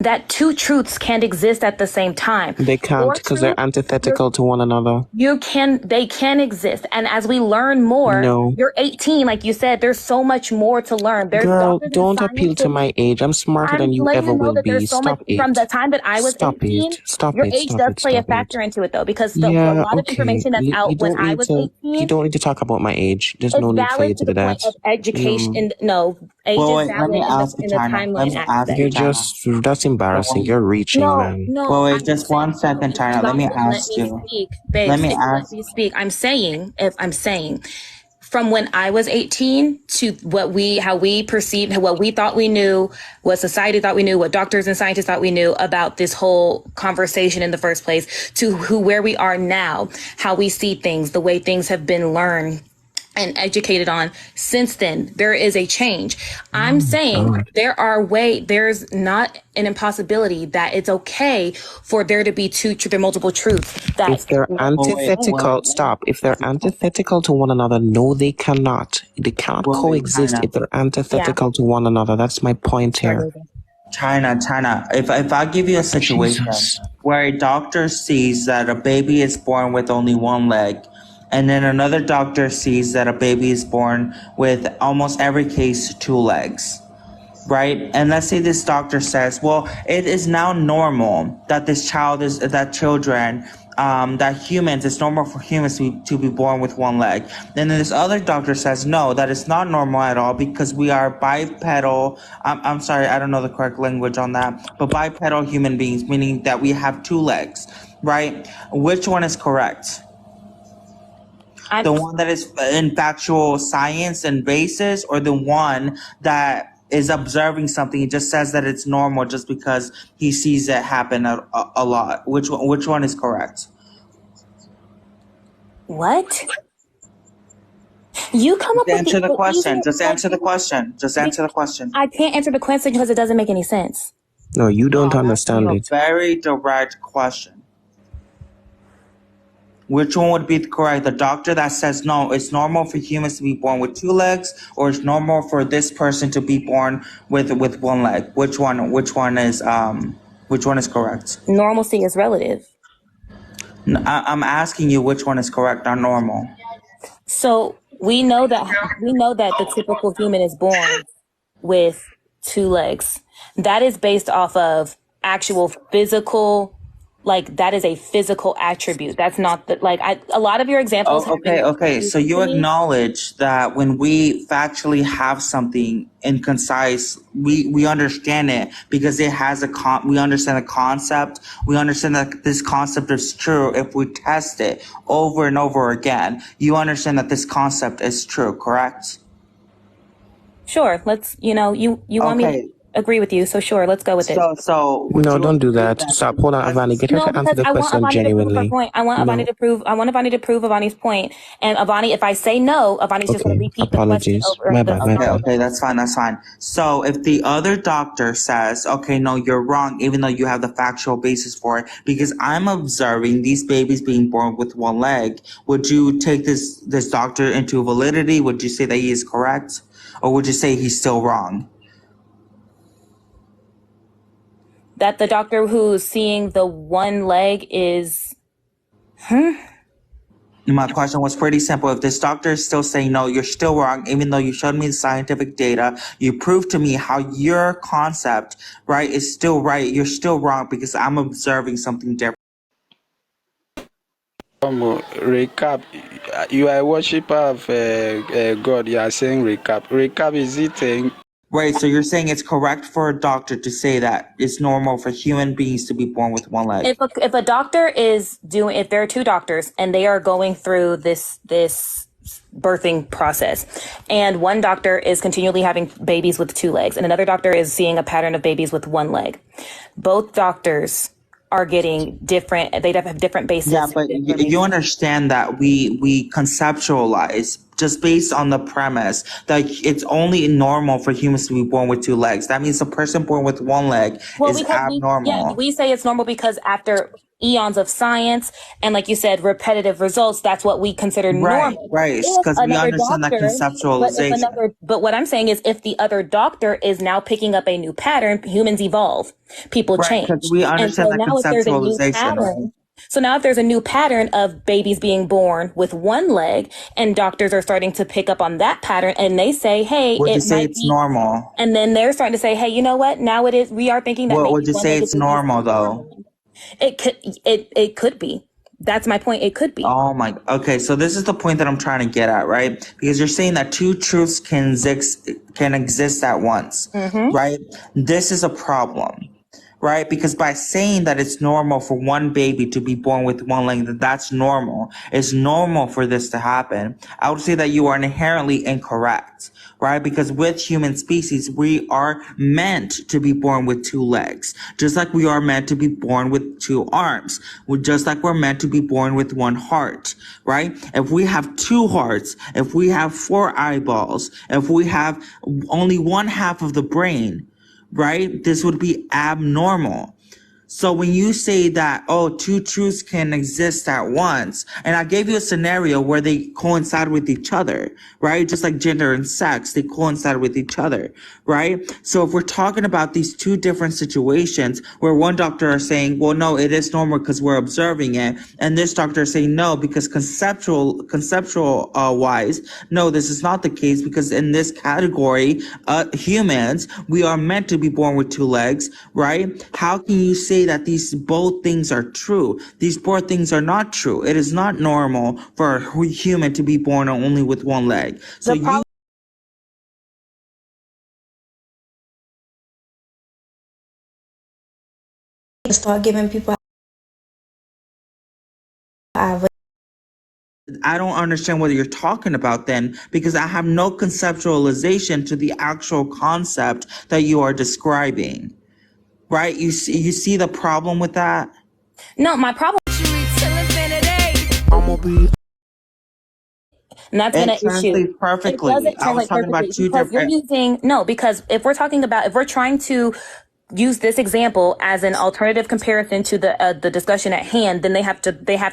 that two truths can't exist at the same time. They can't Your because they're truth, antithetical to one another. they can exist. And as we learn more, No. you're 18, like you said, there's so much more to learn. There's Girl, doctors and don't appeal to scientists. my age. I'm smarter than I'm you letting ever you know will that be. there's so much Stop it. from the time that I was Stop 18. it. Stop Your it. age Stop does it. play a Stop it. factor into it, though, because a Yeah, lot of okay. information that's You out when don't I need was to. 18, You don't need to talk about my age. There's it's no need for you valid to to the do that. point of education. No, age Well, is wait, let me valid ask you, in the China. Let timeline me ask aspect. you, You're China. just, that's embarrassing. You're reaching, No, man. no, Well, wait, I'm just saying, one second, if China. you Let me guys would let ask me you. speak, Let babes, me if you let ask. me speak, I'm saying, from when I was 18 to how we perceived, what we thought we knew, what society thought we knew, what doctors and scientists thought we knew about this whole conversation in the first place, to where we are now, how we see things, the way things have been learned and educated on since then, there is a change. I'm saying there's not an impossibility that it's okay for there to be multiple truths. If they're antithetical, stop. If they're antithetical to one another, no, they cannot. They cannot coexist if they're antithetical to one another. That's my point here. China. If I give you a situation where a doctor sees that a baby is born with only one leg, and then another doctor sees that a baby is born with almost every case two legs, right? And let's say this doctor says, well, it is now normal that it's normal for humans to be born with one leg. Then this other doctor says, no, that is not normal at all because we are bipedal. I'm sorry, I don't know the correct language on that, but bipedal human beings, meaning that we have two legs, right? Which one is correct? The one that is in factual science and basis, or the one that is observing something and just says that it's normal just because he sees it happen a lot? Which one is correct? What? You come up with answer the question. Just answer the question. Just answer the question. I can't answer the question because it doesn't make any sense. No, you don't understand it. Very direct question. Which one would be correct? The doctor that says, no, it's normal for humans to be born with two legs, or it's normal for this person to be born with one leg? Which one is correct? Normalcy is relative. I'm asking you which one is correct, not normal. So we know that the typical human is born with two legs. That is based off of actual physical, like that is a physical attribute. That's not a lot of your examples. Okay. So you acknowledge that when we factually have something in concise, we understand it because it has we understand the concept. We understand that this concept is true if we test it over and over again. You understand that this concept is true, correct? Sure. Let's, you want me to agree with you. So sure, let's go with it. No, don't do that. Stop. Hold on, Avani. Get her to answer the question genuinely. I want Avani to prove Avani's point. And Avani, if I say no, Avani's just going to repeat the question over. My bad. Okay, that's fine. So if the other doctor says, okay, no, you're wrong, even though you have the factual basis for it, because I'm observing these babies being born with one leg, would you take this doctor into validity? Would you say that he is correct? Or would you say he's still wrong? That the doctor who's seeing the one leg is... My question was pretty simple. If this doctor is still saying, no, you're still wrong, even though you showed me the scientific data, you proved to me how your concept, right, is still right, you're still wrong because I'm observing something different. Recap. You are a worshiper of God. You are saying recap. Recap is it? Right, so you're saying it's correct for a doctor to say that it's normal for human beings to be born with one leg. If a doctor if there are two doctors and they are going through this birthing process, and one doctor is continually having babies with two legs, and another doctor is seeing a pattern of babies with one leg, both doctors are getting different. They have different bases. Yeah, but you understand that we conceptualize just based on the premise that it's only normal for humans to be born with two legs. That means a person born with one leg is abnormal. We say it's normal because after eons of science and, like you said, repetitive results, that's what we consider normal. Right, because we understand that conceptualization. But what I'm saying is, if the other doctor is now picking up a new pattern, humans evolve, people change. Because we understand that conceptualization. So now if there's a new pattern of babies being born with one leg, and doctors are starting to pick up on that pattern, and they say, hey, would you say it's normal? And then they're starting to say, hey, you know what? Now it is. We are thinking that. Would you say it's normal though? It could be. That's my point. It could be. Oh my. Okay, so this is the point that I'm trying to get at, right? Because you're saying that two truths can exist at once, right? This is a problem. Right? Because by saying that it's normal for one baby to be born with one leg, that's normal. It's normal for this to happen. I would say that you are inherently incorrect, right? Because with human species, we are meant to be born with two legs, just like we are meant to be born with two arms, just like we're meant to be born with one heart, right? If we have two hearts, if we have 4 eyeballs, if we have only one half of the brain, right? This would be abnormal. So when you say that, oh, two truths can exist at once, and I gave you a scenario where they coincide with each other, right? Just like gender and sex, they coincide with each other, right? So if we're talking about these two different situations where one doctor is saying, well, no, it is normal because we're observing it, and this doctor is saying no, because conceptual wise, no, this is not the case, because in this category, humans, we are meant to be born with 2 legs, right? How can you say that these both things are true? These both things are not true. It is not normal for a human to be born only with 1 leg. So start giving people. I don't understand what you're talking about then, because I have no conceptualization to the actual concept that you are describing. Right? You see the problem with that? No, my problem. And that's going to issue perfectly. I was talking about two different. Because if we're trying to use this example as an alternative comparison to the discussion at hand, then they have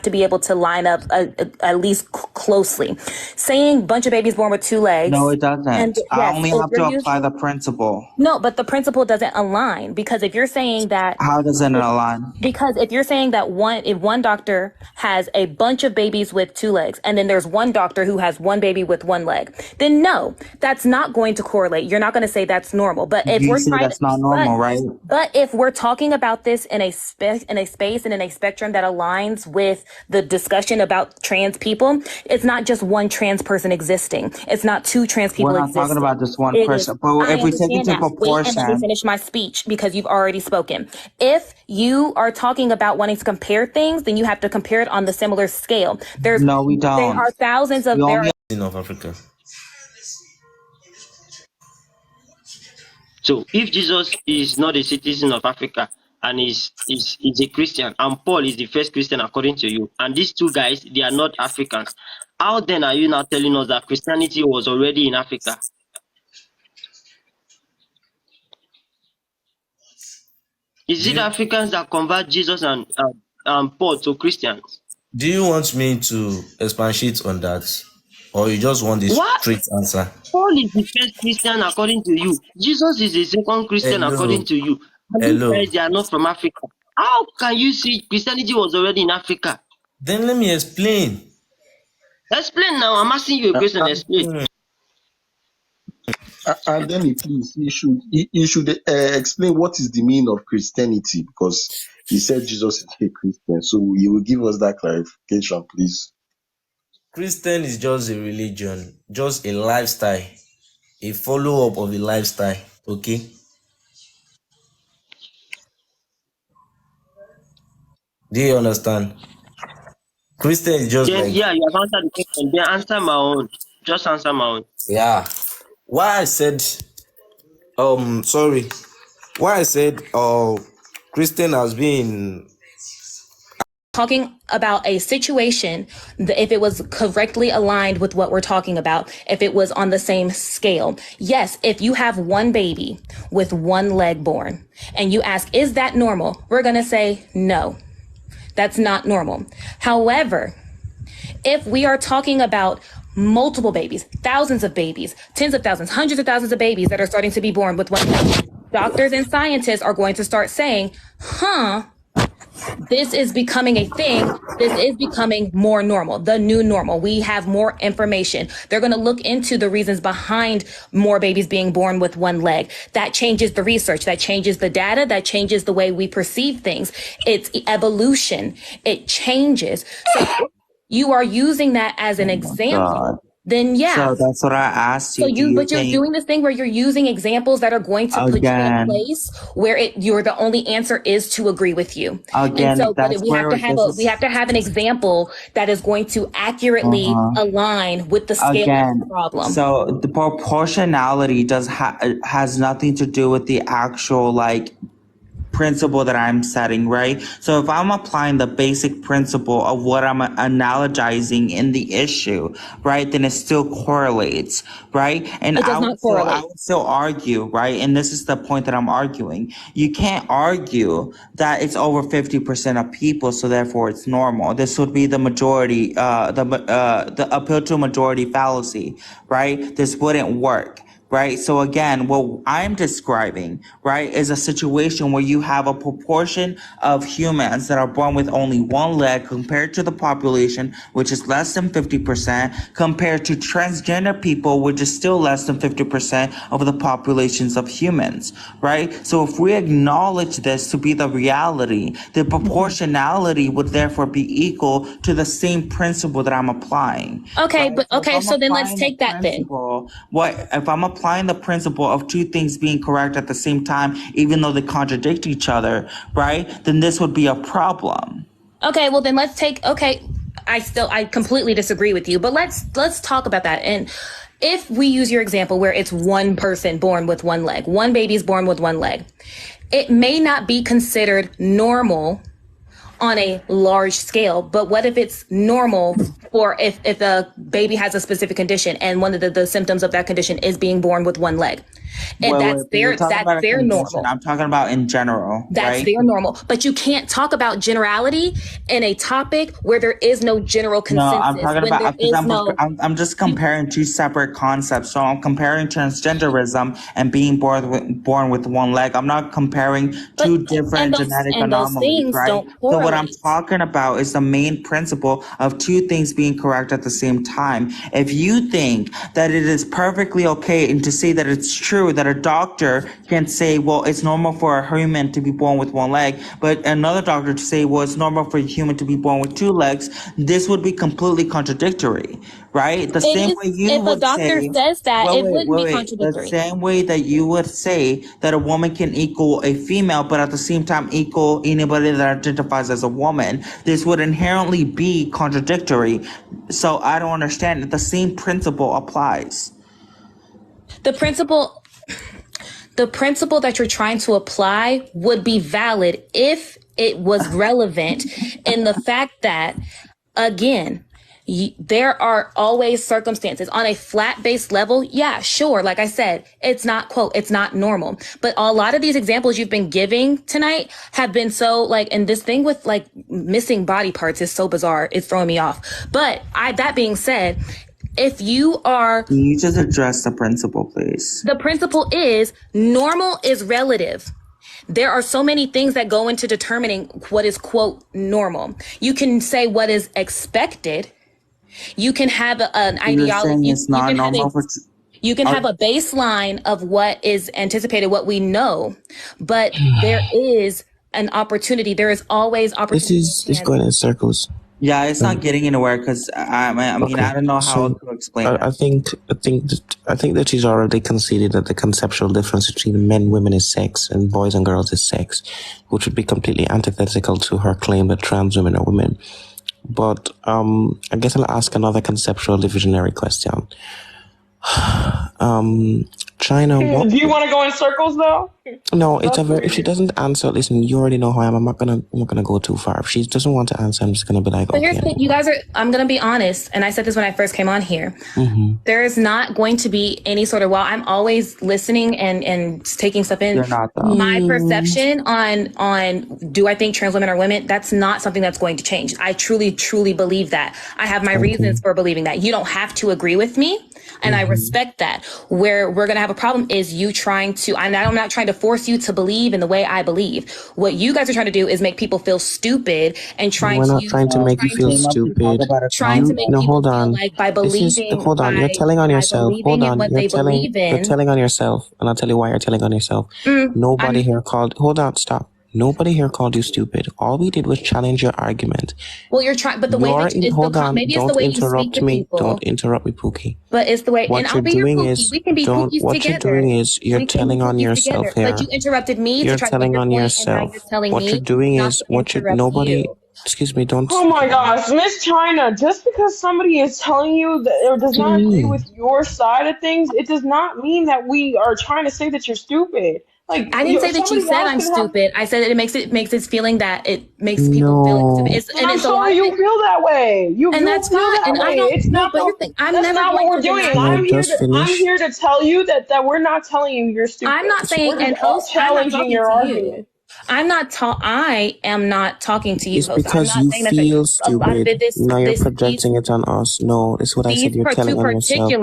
to be able to line up at least closely. Saying bunch of babies born with 2 legs. No, it doesn't. I only have to apply the principle. No, but the principle doesn't align, because if you're saying that. How doesn't it align? Because if you're saying that if one doctor has a bunch of babies with 2 legs, and then there's one doctor who has one baby with 1 leg, then no, that's not going to correlate. You're not going to say that's normal. But if that's not normal, right? But if we're talking about this in a space and in a spectrum that aligns with the discussion about trans people, it's not just one trans person existing. It's not 2 trans people existing. We're not talking about just one person. But if we take it to proportion. Wait, and let me finish my speech, because you've already spoken. If you are talking about wanting to compare things, then you have to compare it on the similar scale. No, we don't. There are thousands of. Of Africa. So if Jesus is not a citizen of Africa and is a Christian, and Paul is the first Christian according to you, and these 2 guys, they are not Africans, how then are you now telling us that Christianity was already in Africa? Is it Africans that convert Jesus and Paul to Christians? Do you want me to expatiate on that? Or you just want this straight answer? Paul is the first Christian according to you. Jesus is the second Christian according to you. And you guys, they are not from Africa. How can you see Christianity was already in Africa? Then let me explain. Explain now. I'm asking you a question. Explain. And then please, you should explain what is the meaning of Christianity, because he said Jesus is a Christian. So you will give us that clarification, please. Christian is just a religion, just a lifestyle, a follow-up of a lifestyle, okay? Do you understand? Christian is just you have answered the question. Then answer my own. Just answer my own. Yeah. Why I said Christian has been talking about a situation, if it was correctly aligned with what we're talking about, if it was on the same scale. Yes, if you have one baby with 1 leg born and you ask, is that normal? We're going to say no. That's not normal. However, if we are talking about multiple babies, thousands of babies, tens of thousands, hundreds of thousands of babies that are starting to be born with one leg, doctors and scientists are going to start saying, this is becoming a thing. This is becoming more normal, the new normal. We have more information. They're going to look into the reasons behind more babies being born with one leg. That changes the research. That changes the data. That changes the way we perceive things. It's evolution. It changes. So if you are using that as an example, then yeah. So that's what I asked you. So but you're doing this thing where you're using examples that are going to put you in a place where you're the only answer is to agree with you. Again, and so that's we have to have an example that is going to accurately align with the scale of the problem. So the proportionality has nothing to do with the actual principle that I'm setting, right? So if I'm applying the basic principle of what I'm analogizing in the issue, right, then it still correlates, right? And I would still argue, right? And this is the point that I'm arguing. You can't argue that it's over 50% of people, so therefore it's normal. This would be the majority, the appeal to majority fallacy, right? This wouldn't work. Right. So again, what I'm describing, right, is a situation where you have a proportion of humans that are born with only one leg compared to the population, which is less than 50%, compared to transgender people, which is still less than 50% of the populations of humans. Right. So if we acknowledge this to be the reality, the proportionality would therefore be equal to the same principle that I'm applying. Okay. Right? So then let's take that then. What if I'm applying the principle of two things being correct at the same time, even though they contradict each other, right? Then this would be a problem. Okay, well then I completely disagree with you, but let's talk about that. And if we use your example where it's one person born with one leg, one baby's born with one leg, it may not be considered normal on a large scale, but what if it's normal for if the baby has a specific condition and one of the symptoms of that condition is being born with one leg? And that's their normal. I'm talking about in general. That's their normal. But you can't talk about generality in a topic where there is no general consensus. No, I'm talking about, I'm just comparing two separate concepts. So I'm comparing transgenderism and being born with one leg. I'm not comparing two different genetic anomalies, right? So what I'm talking about is the main principle of two things being correct at the same time. If you think that it is perfectly okay and to say that it's true that a doctor can say, well, it's normal for a human to be born with one leg, but another doctor to say, well, it's normal for a human to be born with two legs, this would be completely contradictory, right? The same way you would say, if a doctor says that, it would be contradictory. The same way that you would say that a woman can equal a female, but at the same time equal anybody that identifies as a woman, this would inherently be contradictory. So I don't understand that the same principle applies. The principle that you're trying to apply would be valid if it was relevant in the fact that, again, there are always circumstances on a flat-based level. Yeah, sure. Like I said, it's not, quote, it's not normal. But a lot of these examples you've been giving tonight have been so and this thing with missing body parts is so bizarre. It's throwing me off. But that being said, if you are... Can you just address the principle, please? The principle is normal is relative. There are so many things that go into determining what is, quote, normal. You can say what is expected. You can have an ideology. It's not normal you can have a baseline of what is anticipated, what we know, but there is an opportunity. There is always opportunity. This is going in circles. Yeah, it's not getting anywhere because I mean, I don't know how to explain it. I think that she's already conceded that the conceptual difference between men, women is sex and boys and girls is sex, which would be completely antithetical to her claim that trans women are women. But I guess I'll ask another conceptual divisionary question. China. Do you want to go in circles though? No, it's a That's very. If she weird. doesn't answer, listen, you already know how I am. I'm not gonna go too far. If she doesn't want to answer, I'm just gonna be like, But here's okay. the thing, you guys are, I'm going to be honest, and I said this when I first came on here. Mm-hmm. There is not going to be any sort of, while I'm always listening and taking stuff in, You're not though. my perception on do I think trans women are women, that's not something that's going to change. I truly, truly believe that. I have my reasons for believing that. You don't have to agree with me, and I respect that. Where we're going to have a problem is you trying to, I'm not trying to force you to believe in the way I believe. What you guys are trying to do is make people feel stupid and trying We're to not use, trying to make you feel Came up to talk stupid. about a trying to make No, people hold feel on. like by This is believing, hold on. You're by telling on yourself. believing Hold in on. what You're they telling. believe You're in. telling on yourself, and I'll tell you why you're telling on yourself. Nobody here called. Hold on. Stop. Nobody here called you stupid. All we did was challenge your argument. Well, you're trying, but the way that it's Hold on. maybe it's the Don't way you speak interrupt to me. people. Don't interrupt me, Pookie. But it's the way, and What I'll you're be your doing Pookie. is We can be Pookies what together. you're doing is you're We can telling be on Pookies yourself together. But here. you interrupted me You're to try to make telling your on point, and now yourself. you're telling What me you're doing not is to what you're interrupt nobody. you. Excuse me. Don't. Oh my gosh, Miss China, just because somebody is telling you that or does What do you not agree mean? with your side of things, it does not mean that we are trying to say that you're stupid. Like I didn't say that you somebody said else I'm can have, stupid. I said that it makes this feeling that it makes people feel stupid. No. and I'm It's a lot sorry of you it, feel that way. You and that's feel fine. that And I way. don't It's no, not but the, here's the thing, I'm that's never not what going we're to doing. deny Can I you. just I'm finish? here to tell you that we're not telling you you're stupid. I'm not saying, We're just and host, I'm not challenging talking your to you. argument. I am not talking to you, It's host. I'm because not you saying that feel a lot of stupid. it, Now you're projecting it on us. No, it's what I said. You're telling on yourself. these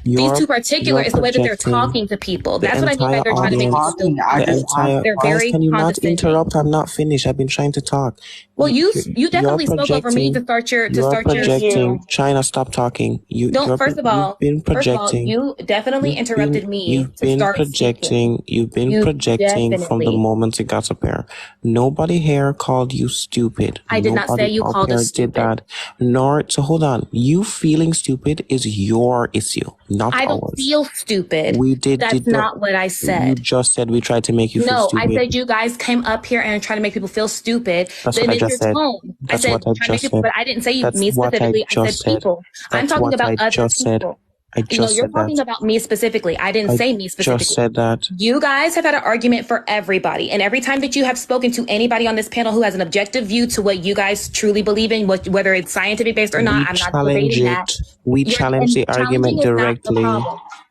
two You're particular is the way that they're projecting talking to people. the That's what I mean by entire they're trying to make people audience. feel I The stupid. just asked. entire They're guys, very can you not condescending. interrupt? I'm not finished. I've been trying to talk. Well, you You're definitely spoke over me to start your Thank you. China, stop talking. don't. First of all, you definitely interrupted me to start speaking. You've been You projecting from the definitely. moment it got up here. Nobody here called you stupid. I did not say you called us Did stupid. that. So hold on. You feeling stupid is your issue, not I ours. don't feel stupid. We did. That's not what I You said. just said we tried to make you feel No, stupid. I said you guys came up here and tried to make people feel stupid. That's Then what I it's just your said. tone. I That's said what I trying to make just people, said. but I didn't say That's me what I specifically. I said just said. people. I'm That's talking what about I other just said. people. I No, just you're said talking that. about me specifically. I didn't say me specifically. Just said that. You guys have had an argument for everybody. And every time that you have spoken to anybody on this panel who has an objective view to what you guys truly believe in, whether it's scientific based or not, I'm not debating that. We challenge the argument directly.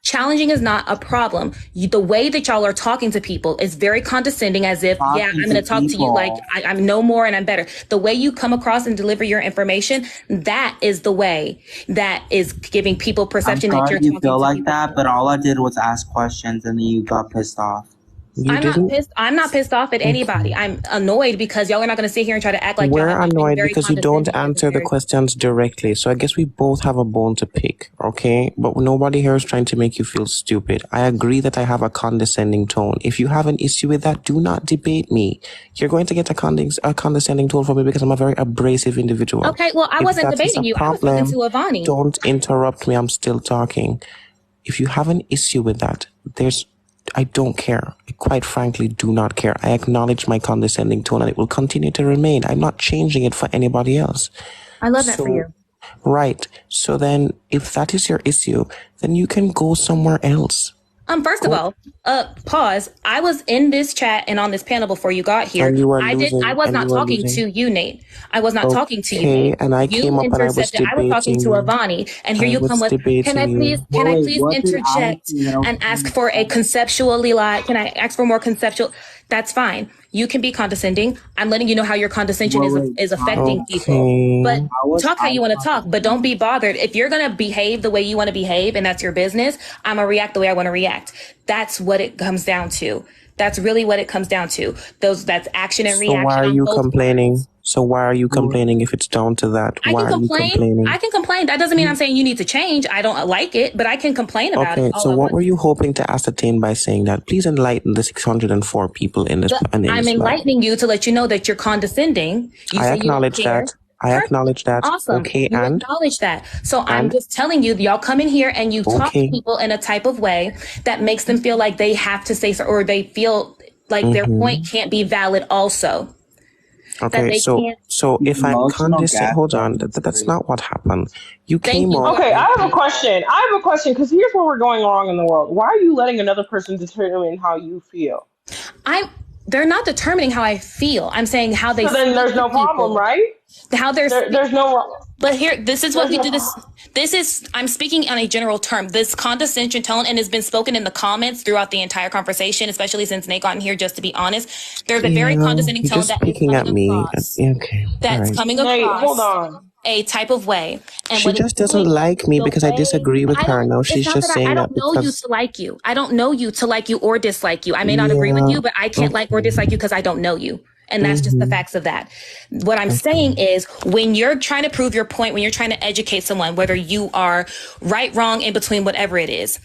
Challenging is not a problem. The way that y'all are talking to people is very condescending, as if, yeah, I'm going to talk to you like I'm no more and I'm better. The way you come across and deliver your information, that is the way that is giving people perception that you're talking feel to like people. that, but all I did was ask questions and then you got pissed off. I'm not pissed off at anybody. I'm annoyed because y'all are not going to sit here and try to act like We're y'all have annoyed very because you don't condescending answer the questions directly. So I guess we both have a bone to pick, okay? But nobody here is trying to make you feel stupid. I agree that I have a condescending tone. If you have an issue with that, do not debate me. You're going to get a condescending tone from me because I'm a very abrasive individual. Okay, well, I wasn't debating you. I was talking to Avani. Don't interrupt me. I'm still talking. If you have an issue with that, I don't care. I quite frankly do not care. I acknowledge my condescending tone and it will continue to remain. I'm not changing it for anybody else. I love that for you. Right. So then if that is your issue, then you can go somewhere else. First of all, pause. I was in this chat and on this panel before you got here. And you were I was not talking to you, Nate. I was not talking to you, Nate. And I came up and I was debating. I was talking to Avani, and here you come with, can I please interject and ask for a conceptually can I ask for more conceptual? That's fine. You can be condescending. I'm letting you know how your condescension is affecting people. But talk how you want to talk, but don't be bothered. If you're going to behave the way you want to behave and that's your business, I'm going to react the way I want to react. That's what it comes down to. That's really what it comes down to. That's action and reaction. So why are you complaining? So why are you complaining if it's down to that? Why are you complaining? I can complain. That doesn't mean I'm saying you need to change. I don't like it, but I can complain about it. Okay, so what were you hoping to ascertain by saying that? Please enlighten the 604 people in this. I'm enlightening you to let you know that you're condescending. I acknowledge that. I acknowledge that. Awesome. Okay, you acknowledge that. So I'm just telling you, y'all come in here and you talk to people in a type of way that makes them feel like they have to say so, or they feel like their point can't be valid also. Okay, so if I'm condescending, hold on, that's not what happened. You came on. Okay, I have a question because here's where we're going wrong in the world. Why are you letting another person determine how you feel? They're not determining how I feel. I'm saying how they So then speak there's to no problem, people. right? How they're There's no. But here, this is what we There's do. no- This is, I'm speaking on a general term. This condescension tone, and has been spoken in the comments throughout the entire conversation, especially since Nate got in here, just to be honest. There's a very condescending You're tone just that is speaking at coming me. across. Okay, all That's right. coming Nate, hold across on. a type of way. And She what it's just doesn't doing, like me the because I way, disagree with her. No, it's she's not just that I saying that don't know you because to like you. I don't know you to like you or dislike you. I may not agree with yeah, you, but I can't like or okay, dislike you because I don't know you. And that's just the facts of that. What I'm saying is, when you're trying to prove your point, when you're trying to educate someone, whether you are right, wrong, in between, whatever it is,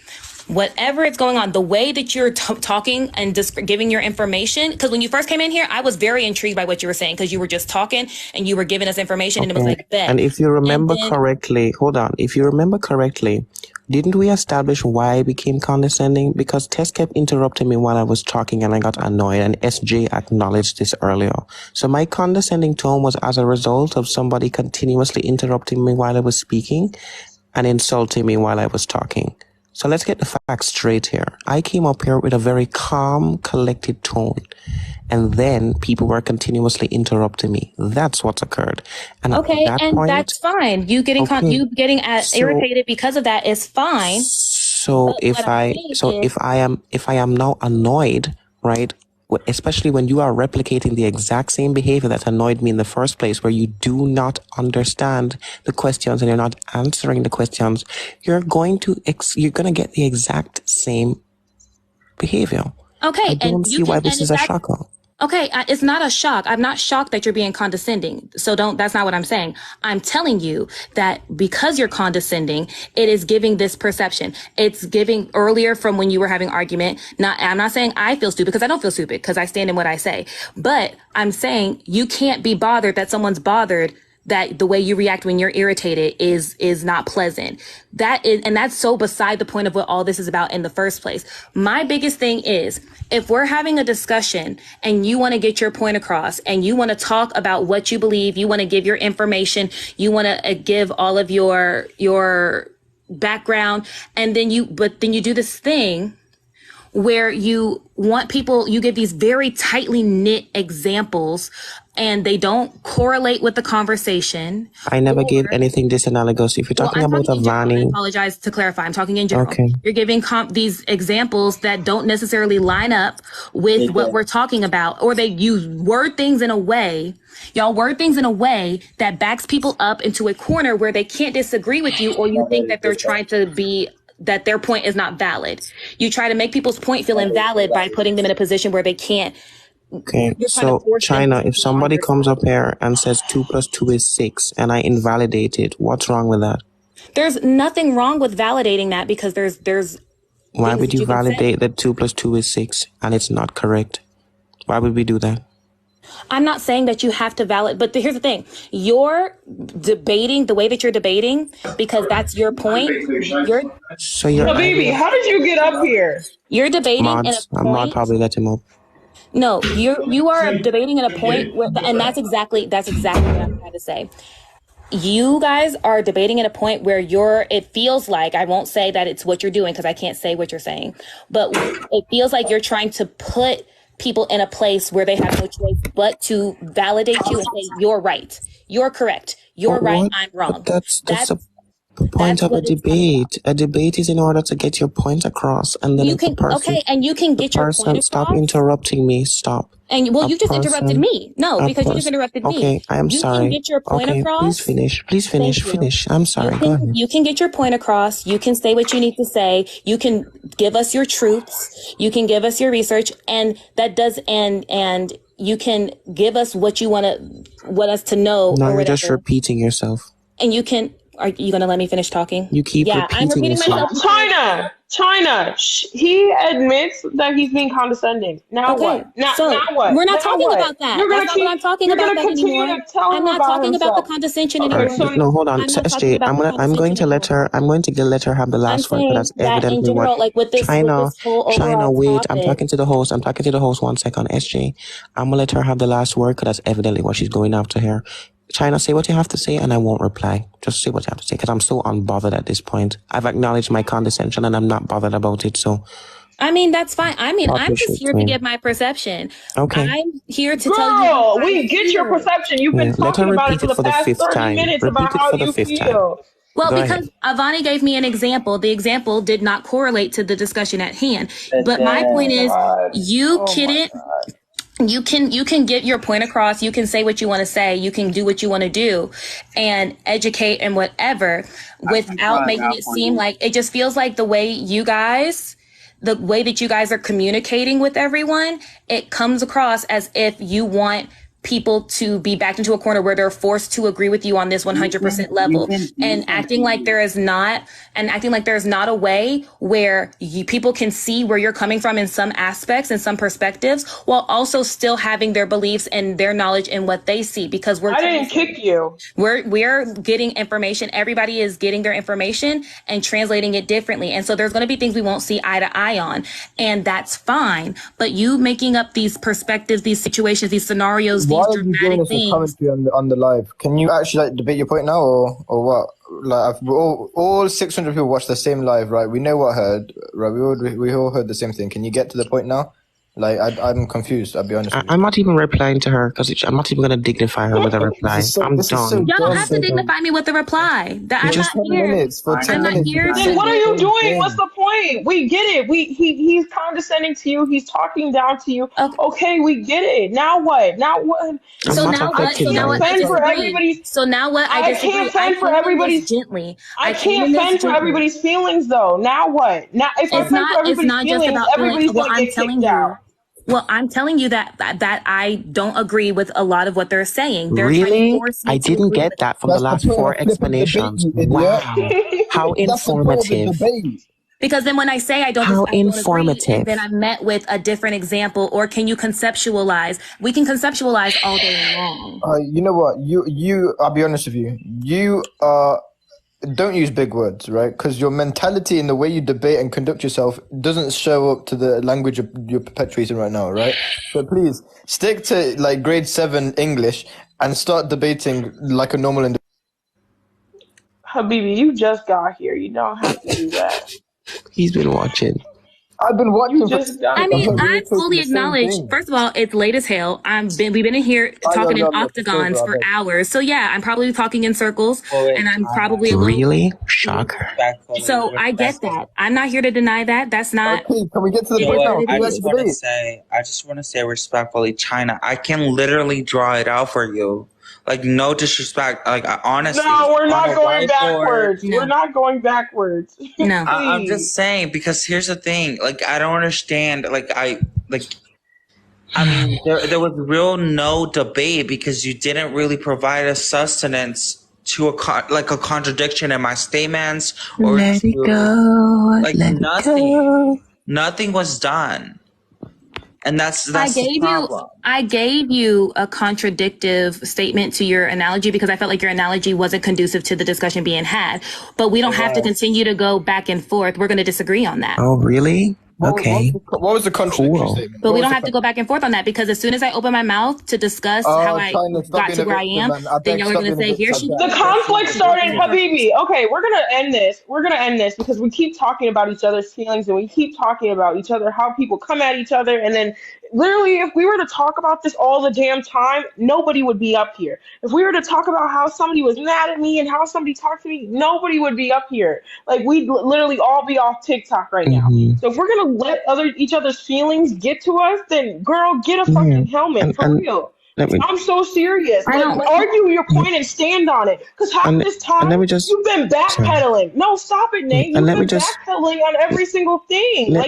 whatever is going on, the way that you're talking and just giving your information, because when you first came in here, I was very intrigued by what you were saying, because you were just talking and you were giving us information, and it was okay. like, bet. And if you And remember then, correctly, hold on. If you remember correctly, didn't we establish why I became condescending? Because Tess kept interrupting me while I was talking and I got annoyed, and SJ acknowledged this earlier. So my condescending tone was as a result of somebody continuously interrupting me while I was speaking and insulting me while I was talking. So let's get the facts straight here. I came up here with a very calm, collected tone, and then people were continuously interrupting me. That's what's occurred. And at okay, that and point, that's fine. You getting okay, so irritated because of that is fine. so But if what I'm saying is, if I am now annoyed, right? Especially when you are replicating the exact same behavior that annoyed me in the first place, where you do not understand the questions and you're not answering the questions, you're going to get the exact same behavior. I okay, and don't see why this and is if a that's shocker. okay, it's not a shock. I'm not shocked that you're being condescending. So that's not what I'm saying. I'm telling you that because you're condescending, it is giving this perception. It's giving earlier from when you were having argument. I'm not saying I feel stupid, because I don't feel stupid, because I stand in what I say. But I'm saying you can't be bothered that someone's bothered, that the way you react when you're irritated is not pleasant. That's so beside the point of what all this is about in the first place. My biggest thing is, if we're having a discussion and you want to get your point across and you want to talk about what you believe, you want to give your information, you want to give all of your background, and then you do this thing where you want people, you give these very tightly knit examples and they don't correlate with the conversation. I never gave anything disanalogous. If you're talking I'm about talking in general. I Avani, apologize to clarify. I'm talking in general. okay. You're giving these examples that don't necessarily line up with what we're talking about, or they use word things in a way that backs people up into a corner where they can't disagree with you, or you think that they're trying to be, that their point is not valid. You try to make people's point feel invalid by putting them in a position where they can't. Okay, You're trying to so force them China, to if be on somebody your comes side. up here and says 2 + 2 is 6 and I invalidate it, what's wrong with that? There's nothing wrong with validating that, because there's Why things would that you you can say. validate that 2 + 2 is 6 and it's not correct? Why would we do that? I'm not saying that you have to validate, but here's the thing. You're debating the way that you're debating because that's your point. So you're Habibi, how did you get up here? You're debating in a mods. I'm not point. probably let him up. No, you are debating in a point where, and that's exactly what I'm trying to say. You guys are debating at a point where it feels like, I won't say that it's what you're doing because I can't say what you're saying, but it feels like you're trying to put people in a place where they have no choice but to validate you and say, you're right, you're correct, you're right, What? I'm wrong. But that's the point That's of a what it's coming from. debate. A debate is in order to get your point across, and then You if the can, person, okay, and you can get your point stop across. interrupting me. Stop. And well, A you just interrupted person, me. No, a because you just person. interrupted me. Okay, I am You sorry. can get your point Okay, across. please finish. Please finish. Thank you. Finish. I'm sorry. Go ahead. You can get your point across. You can say what you need to say. You can give us your truths. You can give us your research, and that does and you can give us what you want us to know. No, or you're whatever. just repeating yourself. And you can. Are you going to let me finish talking? You keep I'm repeating repeating yourself. myself. China. He admits that he's being condescending. Now Okay, what? Now what? We're not Now talking what? about that. You're That's gonna not what I'm talking you're about gonna that continue anymore. to tell I'm him not about talking about the himself. condescension Okay, anymore. so No, hold on. I'm So not talking SJ, about the I'm going to condescension let anymore. her. I'm going to let her have the I'm last word. Because saying that's that in evidently what general, like with this whole China. overall Wait, I'm topic. talking to the host. I'm talking to the host. 1 second, SJ. I'm gonna let her have the last word because that's evidently what she's going after here. China, say what you have to say, and I won't reply. Just say what you have to say because I'm so unbothered at this point. I've acknowledged my condescension, and I'm not bothered about it. So, I mean, that's fine. I mean, I'm just Partnership here to thing. give my perception. Okay. I'm here to tell you Girl, how I we get your feel. perception. You've been Yeah. Let her talking about it repeat for it the for the past 5th 30 time. minutes Repeat about it how for the you 5th time. feel. Well, Go because ahead. Avani gave me an example. The example did not correlate to the discussion at hand. But my point is, you couldn't. You can get your point across. You can say what you want to say. You can do what you want to do, and educate and whatever, without making it seem like it just feels like the way that you guys are communicating with everyone. It comes across as if you want people to be backed into a corner where they're forced to agree with you on this 100% level, and acting like there is not a way where people can see where you're coming from in some aspects and some perspectives, while also still having their beliefs and their knowledge in what they see. Because I didn't kick you. we're getting information. Everybody is getting their information and translating it differently, and so there's going to be things we won't see eye to eye on, and that's fine. But you making up these perspectives, these situations, these scenarios, Why these are you doing dramatic this in things. commentary on the live? Can you actually like debate your point now, or what? Like all 600 people watched the same live, right? We know what heard, right? We all heard the same thing. Can you get to the point now? Like I'm confused. I'll be honest with you. I'm not even replying to her because I'm not even going to dignify her with a reply. I'm done. Y'all don't have to dignify me with the reply. That I'm Just not 10 here. minutes. For 10 I'm not minutes. here. Then what are you doing? What's the point? We get it. He's condescending to you. He's talking down to you. Okay, we get it. Now what? Now what? So now what? So now what? I disagree. So now what? I disagree. can't fend for everybody's gently. I can't fend for everybody's feelings though. Now what? Now if I fend for everybody's feelings, everybody's gonna get kicked out. Well, I'm telling you that I don't agree with a lot of what they're saying. They're trying to Really? force me I to didn't agree get with that from the last 4 explanations. Wow. How informative. Because then when I say I don't, How I don't agree, informative. and then I'm met with a different example, or can you conceptualize? We can conceptualize all day long. You know what? I'll be honest with you. You don't use big words, right? Because your mentality and the way you debate and conduct yourself doesn't show up to the language you're perpetuating right now, right? So please stick to like grade 7 English and start debating like a normal individual. Habibi, you just got here. You don't have to do that. He's been watching. I've been watching. I mean, I fully acknowledge. First of all, it's late as hell. We've been in here talking in octagons for hours. So yeah, I'm probably talking in circles, and I'm probably really shocker. So I get that. I'm not here to deny that. That's not. Okay, can we get to the point now? I just want to say respectfully, China, I can literally draw it out for you. Like, no disrespect. Like, honestly. No, we're not going backwards. No. We're not going backwards. No. I'm just saying, because here's the thing. Like, I don't understand. I mean, there was real no debate because you didn't really provide a sustenance to a contradiction in my statements. Or let it go. Like, let nothing. It go. Nothing was done. And that's the problem. I gave you a contradictive statement to your analogy because I felt like your analogy wasn't conducive to the discussion being had. But we don't have to continue to go back and forth. We're going to disagree on that. Oh, really? Okay. What was the contradiction statement? But we don't have to go back and forth on that because as soon as I open my mouth to discuss how I got to where I am, then y'all are going to say, here she goes. The conflict started, Habibi. Okay, we're going to end this. We're going to end this because we keep talking about each other's feelings and we keep talking about each other, how people come at each other. And then literally, if we were to talk about this all the damn time, nobody would be up here. If we were to talk about how somebody was mad at me and how somebody talked to me, nobody would be up here. Like, we'd literally all be off TikTok right now. So if we're going to let each other's feelings get to us, then girl, get a fucking helmet for real. I'm so serious. Like, argue your point and stand on it. Because half this time you've been backpedaling. No, stop it, Nate. You've been backpedaling on every single thing.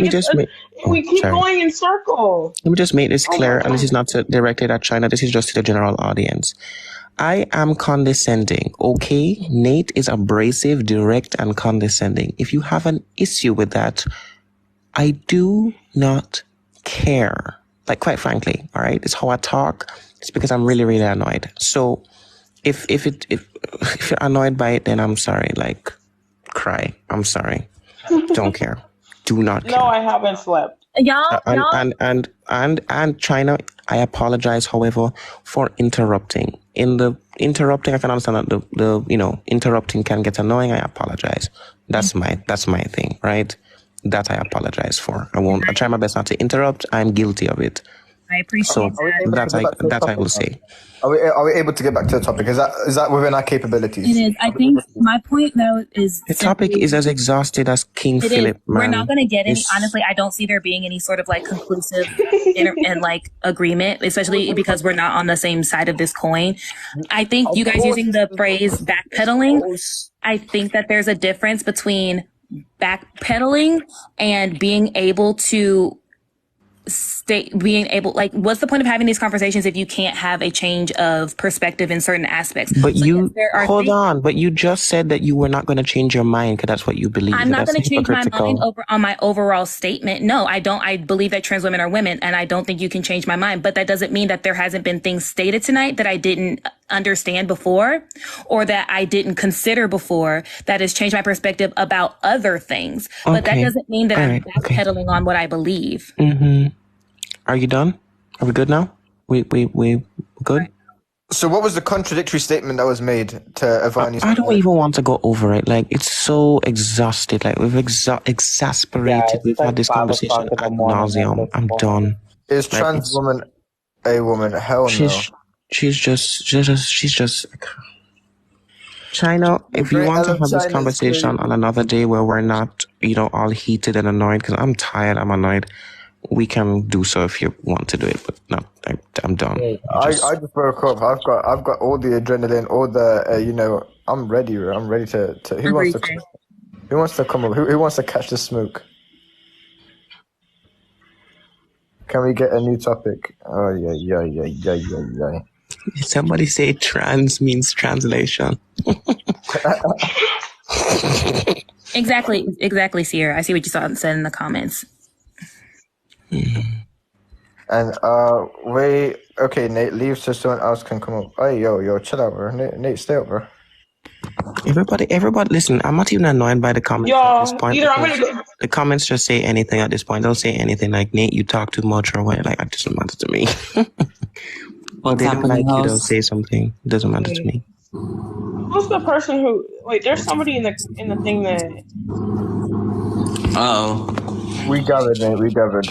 We keep going in circles. Let me just make this clear, and this is not directed at China. This is just to the general audience. I am condescending, okay? Nate is abrasive, direct, and condescending. If you have an issue with that, I do not care. Like, quite frankly, all right? It's how I talk. It's because I'm really, really annoyed. So if you're annoyed by it, then I'm sorry. Like, cry. I'm sorry. Don't care. Do not care. No, I haven't slept. And China, I apologize, however, for interrupting. In the interrupting, I can understand that the interrupting can get annoying. I apologize. That's my thing, right? That I apologize for. I try my best not to interrupt. I'm guilty of it. I appreciate So that. that I will say. Are we able to get back to the topic? Is that within our capabilities? It is. I think my point though is The topic is as exhausted as King Philip. Man. We're not going to get any. Honestly, I don't see there being any sort of like conclusive and like agreement, especially because we're not on the same side of this coin. I think you guys using the phrase backpedaling. I think that there's a difference between backpedaling and being able to like, what's the point of having these conversations if you can't have a change of perspective in certain aspects? But but you just said that you were not going to change your mind because that's what you believe. I'm not going to change my mind on my overall statement. No, I don't. I believe that trans women are women, and I don't think you can change my mind. But that doesn't mean that there hasn't been things stated tonight that I didn't understand before or that I didn't consider before that has changed my perspective about other things. But that doesn't mean that I'm backpedaling on what I believe. Mm-hmm. Are you done? Are we good now? We good? So what was the contradictory statement that was made to Avani's? I don't even want to go over it. Like, it's so exhausted. Like, we've exasperated. We've had this conversation ad nauseum. I'm done. Is trans woman a woman? Hell no. She's just China, if you want to have this conversation on another day where we're not, all heated and annoyed, because I'm tired, I'm annoyed, we can do so if you want to do it. But no, I'm done. I just woke up. I've got all the adrenaline, all the I'm ready. I'm ready to. Who wants to come up? Who wants to catch the smoke? Can we get a new topic? Oh yeah. Somebody say trans means translation. Exactly, Sierra. I see what you said in the comments. And wait, okay, Nate, leave so someone else can come up. Hey, yo, chill out, bro. Nate, stay up, bro. Everybody, listen. I'm not even annoyed by the comments at this point. The comments just say anything at this point. They'll say anything like, Nate, you talk too much or what. Like, it doesn't matter to me. Well, they don't like you, they'll say something. It doesn't matter to me. Who's the person who? Wait, there's somebody in the thing that. We gathered, Nate. We gathered.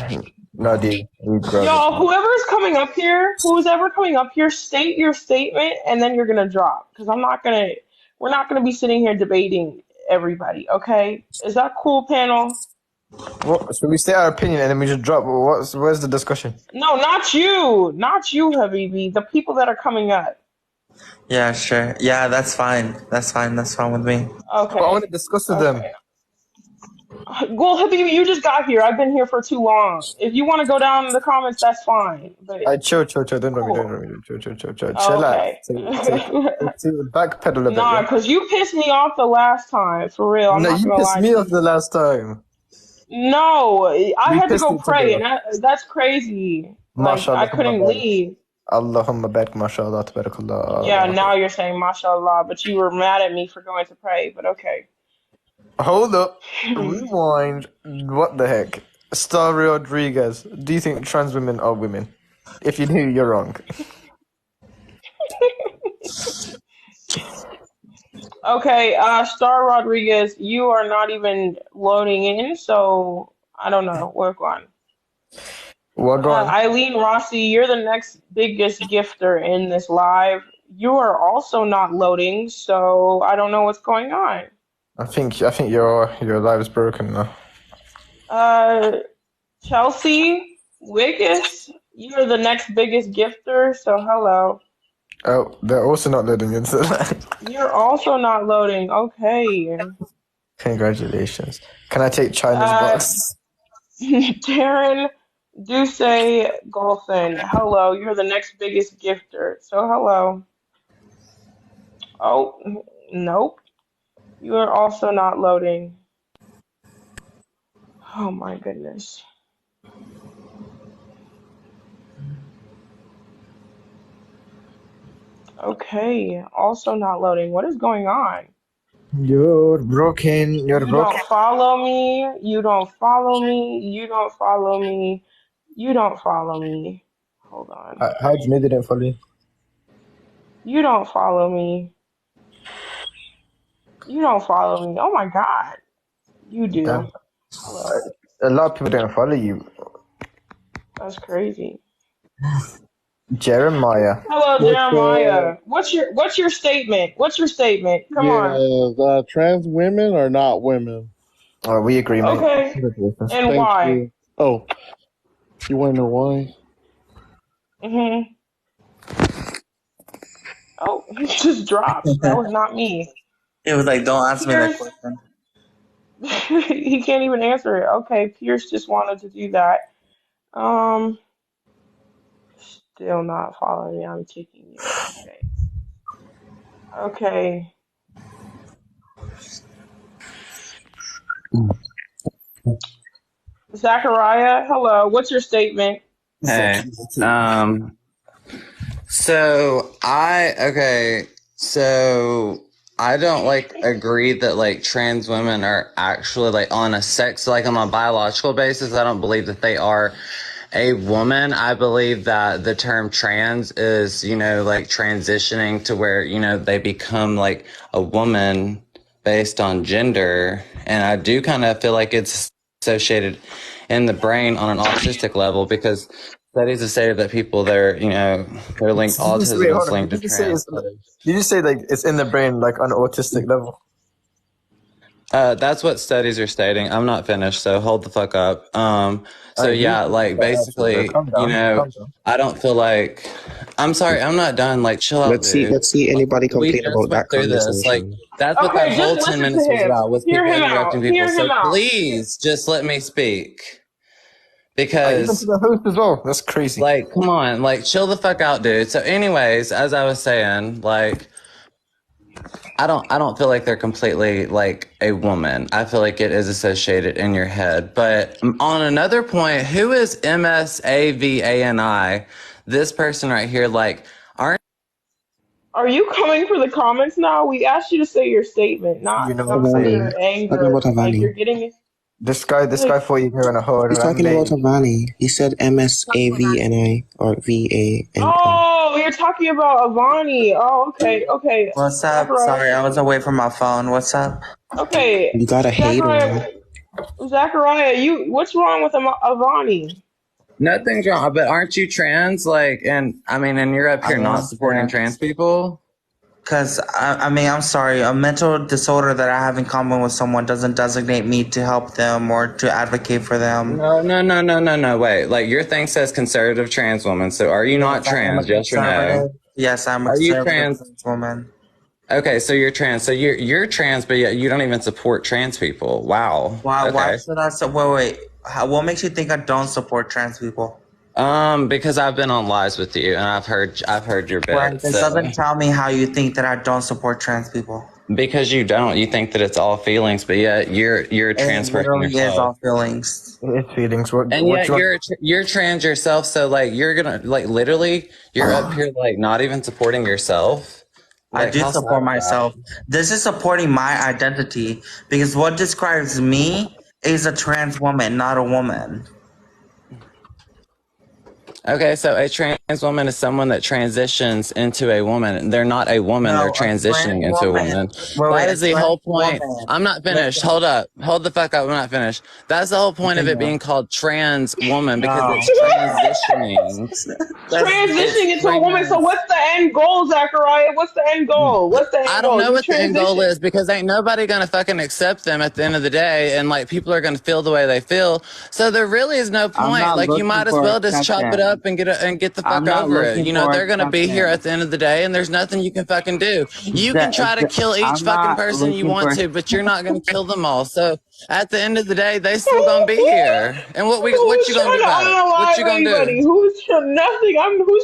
Nadi, we gathered. Y'all, whoever's coming up here, state your statement, and then you're gonna drop. Because we're not gonna be sitting here debating everybody. Okay? Is that cool, panel? What? So we state our opinion and then we just drop. Where's the discussion? No, not you, Habibi. The people that are coming up. Yeah, sure. Yeah, that's fine. That's fine with me. Okay. But I want to discuss with them. Well, Habibi, you just got here. I've been here for too long. If you want to go down in the comments, that's fine. But chill. Don't worry. Chill. Chill out. Backpedal a bit. Nah, because you pissed me off the last time. For real. You pissed me off the last time. No, I had to go pray, and that's crazy. Like, I couldn't leave. Allahumma barik, mashallah, tabarakallah. Yeah, now you're saying mashallah, but you were mad at me for going to pray, but okay. Hold up. Rewind. What the heck? Starry Rodriguez, do you think trans women are women? If you do, you're wrong. Okay, Star Rodriguez, you are not even loading in, so I don't know. Work on. What going? Eileen Rossi, you're the next biggest gifter in this live. You are also not loading, so I don't know what's going on. I think your live is broken now. Chelsea Wiggis, you're the next biggest gifter, so hello. Oh, they're also not loading into that. You're also not loading. Okay. Congratulations. Can I take China's box? Darren Duce Golfin, hello. You're the next biggest gifter, so hello. Oh, nope. You are also not loading. Oh my goodness. Okay, also not loading. What is going on? You're broken. You don't follow me. You don't follow me. You don't follow me. You don't follow me. Hold on. How do you know they didn't follow you? You don't follow me. You don't follow me. Oh my God. You do. Yeah. Hello. A lot of people don't follow you. That's crazy. Jeremiah. Hello, But Jeremiah. What's your statement? What's your statement? Come on. trans women are not women. Oh, we agree, mate. Okay. Congratulations. And Thank why? you. Oh, you want to know why? Mhm. Oh, he just dropped. That was not me. It was like, don't ask me that Pierce. question. He can't even answer it. Okay, Pierce just wanted to do that. Still not following me. I'm kicking you. Okay. Okay. Zachariah, hello. What's your statement? Hey, so I don't like agree that like trans women are actually like on a sex, like on a biological basis. I don't believe that they are a woman. I believe that the term trans is, like transitioning to where, they become like a woman based on gender. And I do kind of feel like it's associated in the brain on an autistic level, because studies have stated that people they're linked autism is linked to trans. Did you say like it's in the brain, like on an autistic level? That's what studies are stating. I'm not finished, so hold the fuck up. Like basically, I don't feel like. I'm sorry, I'm not done. Like, chill out, Let's dude. see anybody We complain just about went that through this. Like, conversation. that's what that Okay, whole just 10 listen minutes to was him. about, was Hear people him interrupting out. people. Hear him So out. please, just let me speak. Even Because, to the host as well. That's crazy. like, come on, like, chill the fuck out, dude. So, anyways, as I was saying, like, I don't feel like they're completely like a woman. I feel like it is associated in your head. But on another point, who is MSAVANI? This person right here, like, aren't Are you coming for the comments now? We asked you to say your statement, You know not what I'm for saying? your Talking anger. about Like you're Avani. getting This guy like thought you were on a hold. He's talking about Avani. He said MSAVNI or VANI. oh, you're talking about Avani. Oh, okay. What's up? Zachariah. Sorry, I was away from my phone. What's up? Okay, You got a hater. Zachariah, what's wrong with Avani? nothing's wrong, but aren't you trans? Like, and you're up here not supporting trans people? Because, I'm sorry, a mental disorder that I have in common with someone doesn't designate me to help them or to advocate for them. No. Wait, like your thing says conservative trans woman. So are you not trans? Yes or no? Yes, I'm a Are you conservative trans? woman. Okay, so you're trans. So you're trans, but yet you don't even support trans people. Wow. Why Okay. should I wait. What makes you think I don't support trans people? Because I've been on lives with you and I've heard your Right, bits. this doesn't tell me how you think that I don't support trans people. Because you don't. You think that it's all feelings, but yet you're a trans It person literally is yourself. all feelings. It's feelings. And yet you're trans yourself, so like you're gonna like literally you're up here like not even supporting yourself. I Like, do how sad support is that? myself. This is supporting my identity because what describes me is a trans woman, not a woman. Okay, so a trans woman is someone that transitions into a woman. They're not a woman, No, they're a trans transitioning into a woman. That is the whole point. I'm not finished. Hold up. Hold the fuck up. I'm not finished. That's the whole point of it being called trans woman, because it's transitioning. Transitioning into a woman. So what's the end goal, Zachariah? What's the end goal? I don't know what the end goal is, because ain't nobody gonna fucking accept them at the end of the day, and like people are gonna feel the way they feel. So there really is no point. Like you might as well just chop it up and get the fuck over it. You know, they're gonna be here at the end of the day, and there's nothing you can fucking do. You can try to kill each fucking person you want to, but you're not gonna kill them all. So at the end of the day, they still gonna be here. And what you gonna do about it? What you gonna do? Who's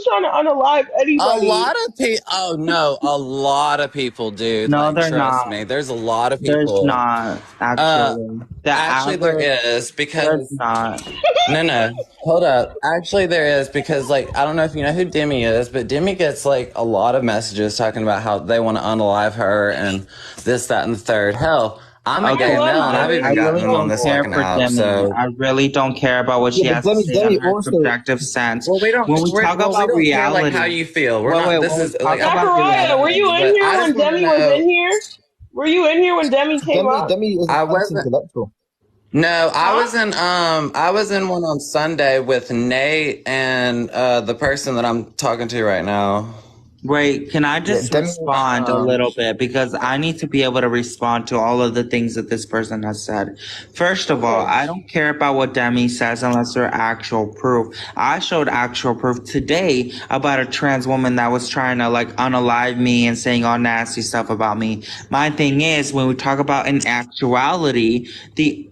trying to unalive anybody? A lot of people. Oh no, a lot of people, dude. No, like, they're trust not. me. There's a lot of people. There's not actually. Actually, there is, because there's not. No. Hold up. Actually, there is, because like I don't know if you know who Demi is, but Demi gets like a lot of messages talking about how they want to unalive her and this, that, and the third. Hell, I'm a gay male, and I've even gotten them on this fucking app. So I really don't care about what she has to say in her subjective sense. well, we don't. When we talk we about don't care, reality, like how you feel. We're not. This is like Zachariah, were you in here when Demi was in here? Were you in here when Demi came up? Demi is I wasn't. intellectual. No, Huh? I was in one on Sunday with Nate and the person that I'm talking to right now. Wait, can I Yeah, just Demi. respond a little bit? Because I need to be able to respond to all of the things that this person has said. First of all, Okay. I don't care about what Demi says unless there's actual proof. I showed actual proof today about a trans woman that was trying to like unalive me and saying all nasty stuff about me. My thing is, when we talk about in actuality,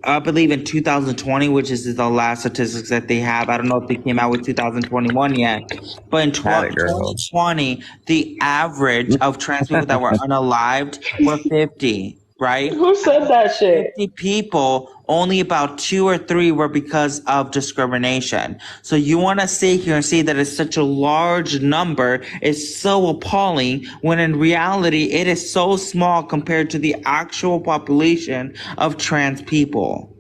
I believe in 2020, which is the last statistics that they have. I don't know if they came out with 2021 yet, but in Had it, girl. 2020, the average of trans people that were unalived were 50, right? Who said that shit? 50 people, only about 2 or 3 were because of discrimination. So you want to sit here and say that it's such a large number is so appalling when in reality it is so small compared to the actual population of trans people.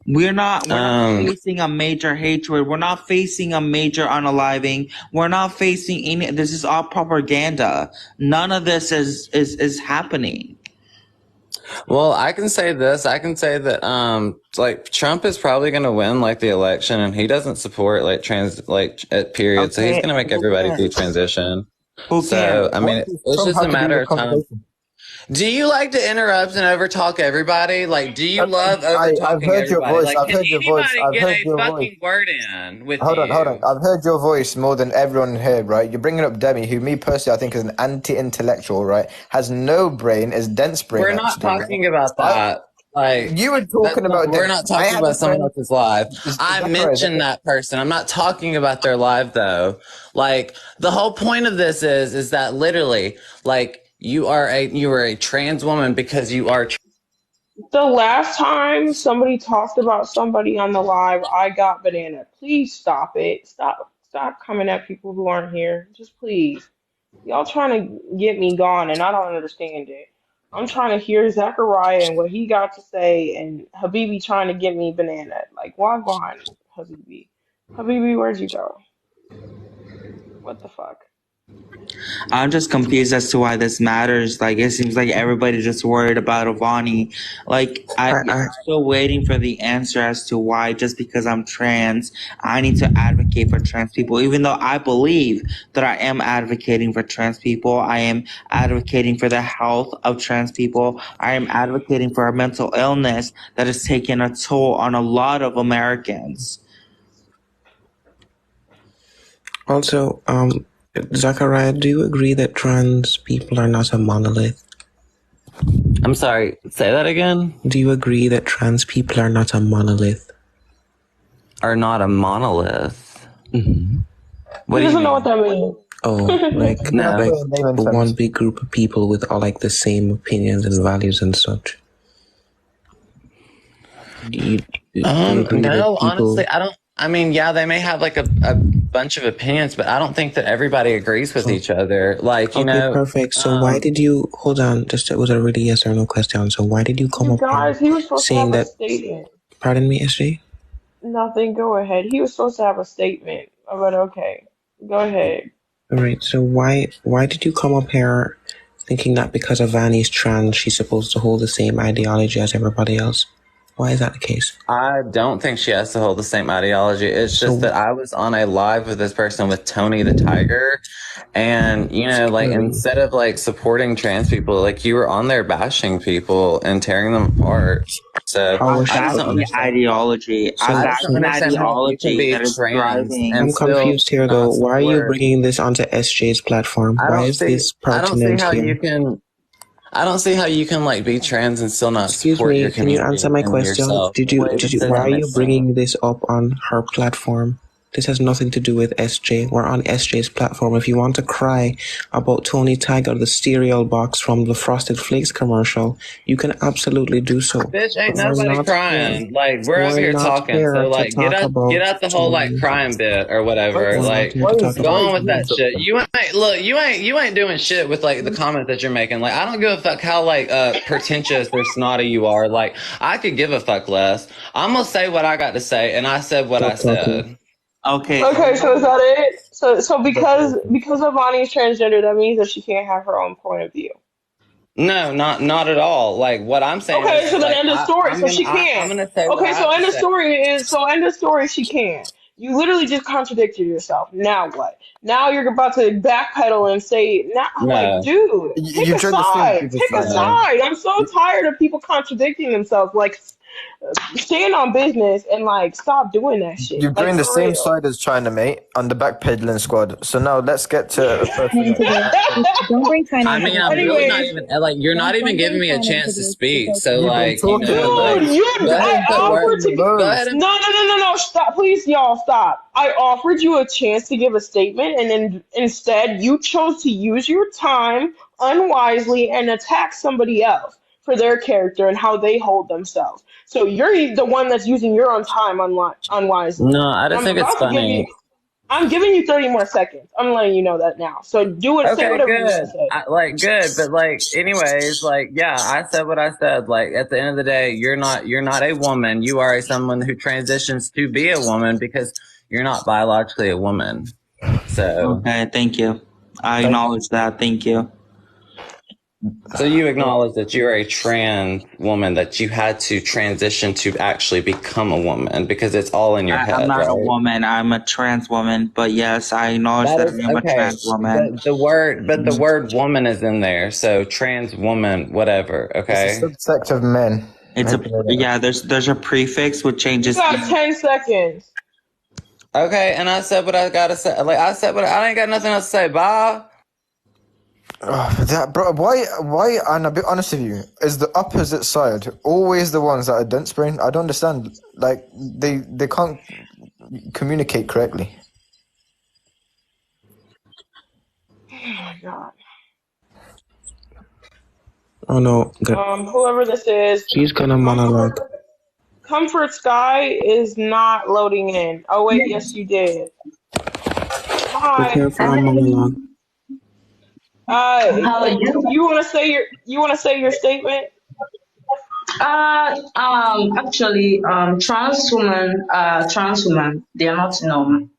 We're not facing a major hatred. We're not facing a major unaliving. We're not facing any. This is all propaganda. None of this is happening. Well, I can say this. I can say that like Trump is probably going to win like the election, and he doesn't support like trans period. So he's going to make everybody do transition. So I mean, it's just a matter of time. Do you like to interrupt and overtalk everybody? Like, do you love overtalking I've heard everybody? your voice. Like, I've can heard your voice. anybody I've get heard a your fucking voice. word in with Hold you? on. I've heard your voice more than everyone here, right? You're bringing up Demi, who me personally I think is an anti-intellectual, right? Has no brain, is dense brain. We're not talking about that. Like, you were talking about. we're not talking about someone else's life. I mentioned right? that person. I'm not talking about their life though. Like, the whole point of this is that literally, like, you are a trans woman because you are. The last time somebody talked about somebody on the live, I got banana. Please stop it. Stop coming at people who aren't here. Just please. Y'all trying to get me gone, and I don't understand it. I'm trying to hear Zachariah and what he got to say, and Habibi trying to get me banana. Like, why gone, Habibi? Habibi, where'd you go? What the fuck? I'm just confused as to why this matters. Like, it seems like everybody's just worried about Avani. Like, I'm still waiting for the answer as to why, just because I'm trans, I need to advocate for trans people. Even though I believe that I am advocating for trans people, I am advocating for the health of trans people. I am advocating for a mental illness that is taking a toll on a lot of Americans. Also, Zachariah, do you agree that trans people are not a monolith? I'm sorry, say that again? Do you agree that trans people are not a monolith? Are not a monolith? Mm-hmm. He doesn't know what that means. Oh, like, No. like one big group of people with all like the same opinions and values and such. Do you agree No, that people... honestly, I don't. I mean, yeah, they may have like a bunch of opinions, but I don't think that everybody agrees with each other. Like, you know. Perfect. So why did you hold on? Just it was a really yes or no question. So why did you come up Guys, he was supposed to saying have a that? statement. Pardon me, SJ. Nothing. Go ahead. He was supposed to have a statement. But okay, go ahead. All right. So why did you come up here thinking that because Avani's trans, she's supposed to hold the same ideology as everybody else? Why is that the case? I don't think she has to hold the same ideology. It's just that I was on a live with this person with Tony the Tiger, and you know, like instead of like supporting trans people, like you were on there bashing people and tearing them apart. So That's the ideology. That's an ideology that is driving. I'm confused here though. Why are you bringing this onto SJ's platform? Why is this pertinent here? I don't see how you can like be trans and still not support your community. Can you answer my question? Why are you bringing this up on her platform? This has nothing to do with SJ. We're on SJ's platform. If you want to cry about Tony Tiger, the cereal box from the Frosted Flakes commercial, you can absolutely do so. Bitch, ain't nobody crying. Like, we're up here talking. So, like, get out the whole, like, crying bit or whatever. Like, go on with that shit. You ain't doing shit with, like, the comment that you're making. Like, I don't give a fuck how, like, pretentious or snotty you are. Like, I could give a fuck less. I'm gonna say what I got to say, and I said what I said. Okay. Okay, so is that it? So because Avani is transgender, that means that she can't have her own point of view. No, not at all. Like what I'm saying Okay, is so then like end of story. So she I'm can. gonna say what Okay, I so have end to of say. story is so end of story. She can. You literally just contradicted yourself. Now what? Now you're about to backpedal and say, "Now, like, No, dude, pick You a tried to think side. people's Pick a side, man. no. side." I'm so tired of people contradicting themselves. Like, stand on business and like stop doing that shit. You're Like doing the for same real. side as China, mate, on the backpedaling squad. So now let's get to a person into that's this. actually. Don't bring China I into mean, this I'm really not Anyways, even like you're not even don't giving bring me a China into chance to this speak. because So You've been like, you talking know, a like lot. dude, go I ahead and put Talking offered words. to. Go loads. ahead and No, stop, please, y'all, stop. I offered you a chance to give a statement, and then instead you chose to use your time unwisely and attack somebody else for their character and how they hold themselves. So you're the one that's using your own time unwisely. no, I And just think it's funny. I'm giving you 30 more seconds. I'm letting you know that now. So say Okay, whatever you want to good. say. Good, but like, anyways, like, yeah, I said what I said. Like, at the end of the day, you're not a woman. You are someone who transitions to be a woman because you're not biologically a woman. So, Okay, thank you. I Thank acknowledge that. Thank you. so you acknowledge that you're a trans woman, that you had to transition to actually become a woman because it's all in your I'm head, not a right? woman. I'm a trans woman. But yes, I acknowledge That that is I am a okay. trans woman. But the word woman is in there. So trans woman, whatever. It's a Okay. subsect of men. It's I a hope you know that. yeah. There's a prefix which You changes. got 10 seconds. Okay. And I said what I gotta say. Like I said, but I ain't got nothing else to say. Bye. Oh, that, bro, why? And I'll be honest with you, is the opposite side always the ones that are dense brain? I don't understand. Like they can't communicate correctly. Oh my god. Oh no, Whoever this is, she's gonna monologue. Comfort Sky is not loading in. Oh wait, yes you did. Hi. Prepare for a monologue. How are you? You want to say your statement? Actually, trans women, they are not,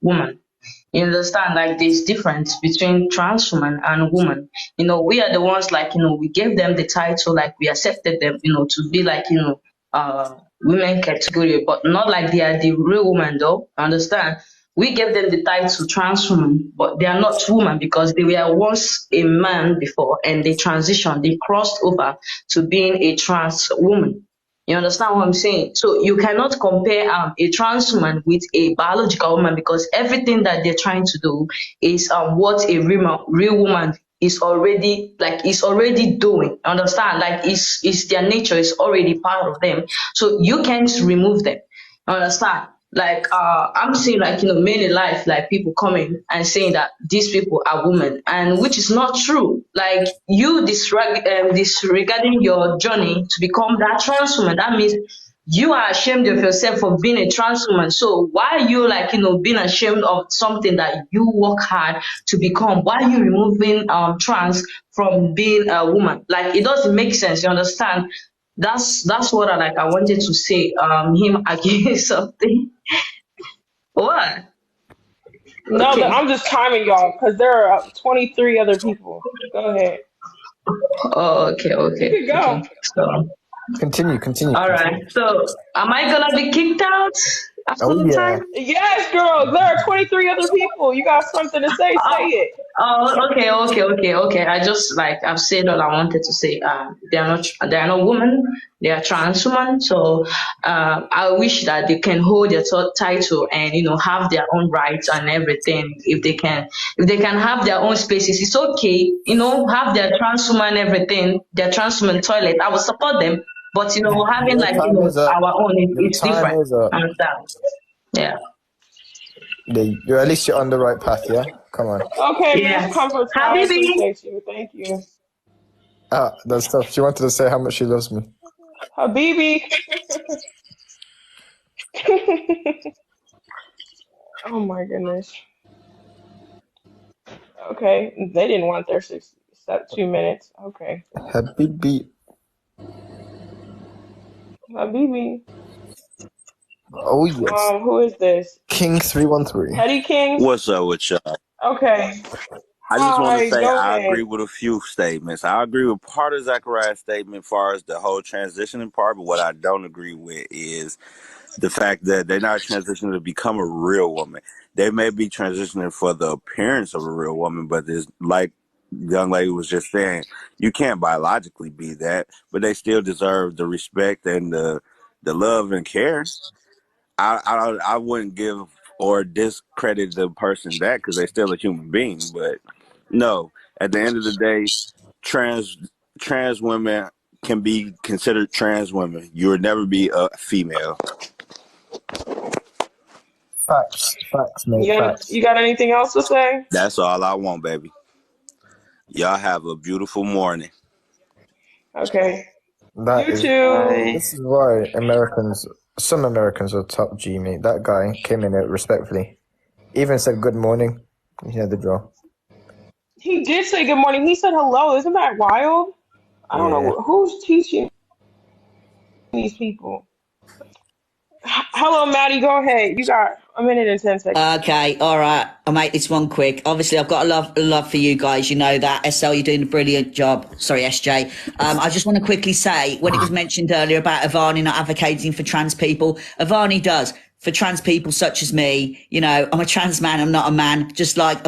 women. You understand? Like, there's difference between trans woman and woman. We are the ones, like, we gave them the title, like, we accepted them, to be like, women category, but not like they are the real woman, though. Understand? We gave them the title trans woman, but they are not women because they were once a man before and they transitioned, they crossed over to being a trans woman. You understand what I'm saying? So you cannot compare a trans woman with a biological woman because everything that they're trying to do is what a real woman is already doing. Understand? Like it's their nature is already part of them. So you can't remove them. Understand? Like I'm seeing like many life like people coming and saying that these people are women and which is not true. Like you disregarding your journey to become that trans woman, that means you are ashamed of yourself for being a trans woman. So why are you like being ashamed of something that you work hard to become? Why are you removing trans from being a woman? Like it doesn't make sense, you understand? That's what I wanted to say. Him against something. What? No, but Okay. I'm just timing y'all because there are 23 other people. Go ahead. Oh, okay, You okay, can go. okay. So, Continue. all right. So, am I gonna be kicked out after Oh the yeah. time? Yes, girl. There are 23 other people. You got something to say? Say Oh, it. okay. I just I've said all I wanted to say. They are not women. They are trans women. So, I wish that they can hold their title and have their own rights and everything. If they can have their own spaces, it's okay. Have their trans woman everything. Their trans woman toilet. I will support them. But having Your like time is up. our own, Your it's time different. is up. Understand? Yeah. You're at least you're on the right path. Yeah. Come on. Okay, Miss Yes. Comfort Sky, I Habibi. appreciate you. Thank you. Ah, that's tough. She wanted to say how much she loves me. Habibi. Oh my goodness. Okay, they didn't want their 2 minutes. Okay. Habibi. Habibi. Oh yes. Who is this? King 313. Petty King? What's up with y'all? Okay. I just want to Hi, say go I ahead. agree with a few statements. I agree with part of Zachariah's statement as far as the whole transitioning part, but what I don't agree with is the fact that they're not transitioning to become a real woman. They may be transitioning for the appearance of a real woman, but there's, like the young lady was just saying, you can't biologically be that, but they still deserve the respect and the love and care. I wouldn't give or discredit the person that, because they're still a human being. But no, at the end of the day, trans trans women can be considered trans women. You would never be a female. Facts, mate, facts. You got anything else to say? That's all I want, baby. Y'all have a beautiful morning. Okay. That You is, too. this is why some Americans are top G, mate. That guy came in it respectfully. Even said good morning. You know the drill. He did say good morning. He said hello. Isn't that wild? I don't Yeah. know who's teaching these people. Hello, Maddie. Go ahead. You got a minute and 10 seconds. Okay, all right. I'll make this one quick. Obviously, I've got a love for you guys. You know that. SL, you're doing a brilliant job. Sorry, SJ. I just want to quickly say, when it was mentioned earlier about Avani not advocating for trans people, Avani does. For trans people such as me, you know, I'm a trans man, I'm not a man, just like